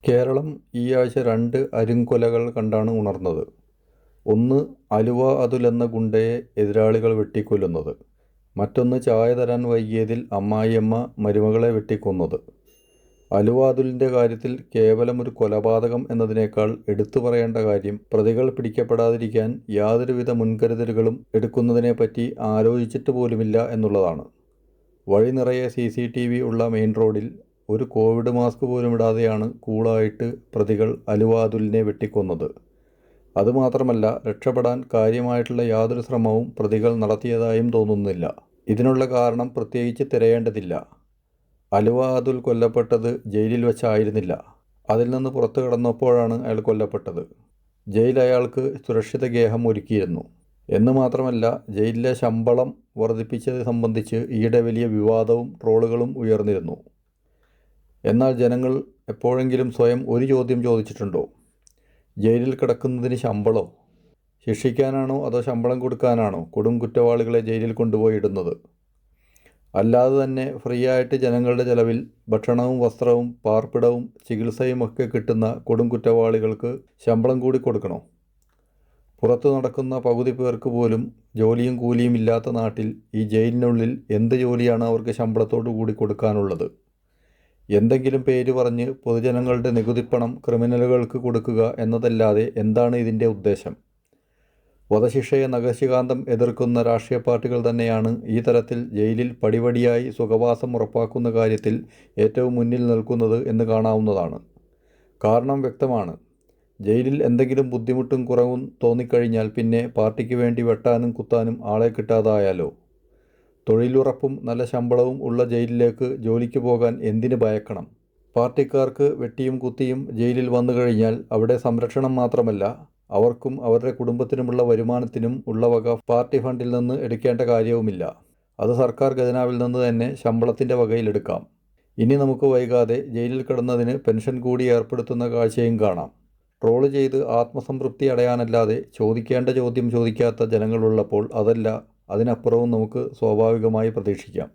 കേരളം ഈ ആഴ്ച രണ്ട് അരുംകൊലകൾ കണ്ടാണ് ഉണർന്നത്. ഒന്ന് അലുവ അതുൽ എന്ന ഗുണ്ടയെ എതിരാളികൾ വെട്ടിക്കൊല്ലുന്നത്. മറ്റൊന്ന് ചായ തരാൻ വൈകിയതിൽ അമ്മായിയമ്മ മരുമകളെ വെട്ടിക്കൊന്നത്. അലുവ അതുലിൻ്റെ കാര്യത്തിൽ കേവലം ഒരു കൊലപാതകം എന്നതിനേക്കാൾ എടുത്തു പറയേണ്ട കാര്യം പ്രതികൾ പിടിക്കപ്പെടാതിരിക്കാൻ യാതൊരുവിധ മുൻകരുതലുകളും എടുക്കുന്നതിനെപ്പറ്റി ആലോചിച്ചിട്ട് പോലുമില്ല എന്നുള്ളതാണ്. വഴി നിറയെ CCTV ഉള്ള മെയിൻ റോഡിൽ ഒരു കോവിഡ് മാസ്ക് പോലും ഇടാതെയാണ് കൂളായിട്ട് പ്രതികൾ അലുവ അതുലിനെ വെട്ടിക്കൊന്നത്. അതുമാത്രമല്ല, രക്ഷപ്പെടാൻ കാര്യമായിട്ടുള്ള യാതൊരു ശ്രമവും പ്രതികൾ നടത്തിയതായും തോന്നുന്നില്ല. ഇതിനുള്ള കാരണം പ്രത്യേകിച്ച് തിരയേണ്ടതില്ല. അലുവ അതുൽ കൊല്ലപ്പെട്ടത് ജയിലിൽ വെച്ചായിരുന്നില്ല. അതിൽ നിന്ന് പുറത്തു കടന്നപ്പോഴാണ് അയാൾ കൊല്ലപ്പെട്ടത്. ജയിൽ അയാൾക്ക് സുരക്ഷിത ഗേഹം ഒരുക്കിയിരുന്നു. എന്ന് മാത്രമല്ല, ജയിലിലെ ശമ്പളം വർദ്ധിപ്പിച്ചത് സംബന്ധിച്ച് ഈയിടെ വലിയ വിവാദവും ട്രോളുകളും ഉയർന്നിരുന്നു. എന്നാൽ ജനങ്ങൾ എപ്പോഴെങ്കിലും സ്വയം ഒരു ചോദ്യം ചോദിച്ചിട്ടുണ്ടോ? ജയിലിൽ കിടക്കുന്നതിന് ശമ്പളോ? ശിക്ഷിക്കാനാണോ അതോ ശമ്പളം കൊടുക്കാനാണോ കൊടും കുറ്റവാളികളെ ജയിലിൽ കൊണ്ടുപോയി ഇടുന്നത്? അല്ലാതെ തന്നെ ഫ്രീ ആയിട്ട് ജനങ്ങളുടെ ചെലവിൽ ഭക്ഷണവും വസ്ത്രവും പാർപ്പിടവും ചികിത്സയും ഒക്കെ കിട്ടുന്ന കൊടും കുറ്റവാളികൾക്ക് ശമ്പളം കൂടി കൊടുക്കണോ? പുറത്തു നടക്കുന്ന പകുതി പേർക്ക് പോലും ജോലിയും കൂലിയും ഇല്ലാത്ത നാട്ടിൽ ഈ ജയിലിനുള്ളിൽ എന്ത് ജോലിയാണ് അവർക്ക് ശമ്പളത്തോടു കൂടി കൊടുക്കാനുള്ളത്? എന്തെങ്കിലും പേര് പറഞ്ഞ് പൊതുജനങ്ങളുടെ നികുതിപ്പണം ക്രിമിനലുകൾക്ക് കൊടുക്കുക എന്നതല്ലാതെ എന്താണ് ഇതിൻ്റെ ഉദ്ദേശം? വധശിക്ഷയെ നഖശിഖാന്തം എതിർക്കുന്ന രാഷ്ട്രീയ പാർട്ടികൾ തന്നെയാണ് ഈ തരത്തിൽ ജയിലിൽ പടിപടിയായി സുഖവാസം ഉറപ്പാക്കുന്ന കാര്യത്തിൽ ഏറ്റവും മുന്നിൽ നിൽക്കുന്നത് എന്ന് കാണാവുന്നതാണ്. കാരണം വ്യക്തമാണ്. ജയിലിൽ എന്തെങ്കിലും ബുദ്ധിമുട്ടും കുറവും തോന്നിക്കഴിഞ്ഞാൽ പിന്നെ പാർട്ടിക്ക് വേണ്ടി വെട്ടാനും കുത്താനും ആളെ കിട്ടാതായാലോ? തൊഴിലുറപ്പും നല്ല ശമ്പളവും ഉള്ള ജയിലിലേക്ക് ജോലിക്ക് പോകാൻ എന്തിന് ഭയക്കണം? പാർട്ടിക്കാർക്ക് വെട്ടിയും കുത്തിയും ജയിലിൽ വന്നു കഴിഞ്ഞാൽ അവിടെ സംരക്ഷണം മാത്രമല്ല, അവർക്കും അവരുടെ കുടുംബത്തിനുമുള്ള വരുമാനത്തിനും ഉള്ള വക പാർട്ടി ഫണ്ടിൽ നിന്ന് എടുക്കേണ്ട കാര്യവുമില്ല. അത് സർക്കാർ ഖജനാവിൽ നിന്ന് തന്നെ ശമ്പളത്തിൻ്റെ വകയിലെടുക്കാം. ഇനി നമുക്ക് വൈകാതെ ജയിലിൽ കിടന്നതിന് പെൻഷൻ കൂടി ഏർപ്പെടുത്തുന്ന കാഴ്ചയും കാണാം. ട്രോള് ചെയ്ത് ആത്മസംതൃപ്തി അടയാനല്ലാതെ ചോദിക്കേണ്ട ചോദ്യം ചോദിക്കാത്ത ജനങ്ങളുള്ളപ്പോൾ അതല്ല അതിനപ്പുറവും നമുക്ക് സ്വാഭാവികമായി പ്രതീക്ഷിക്കാം.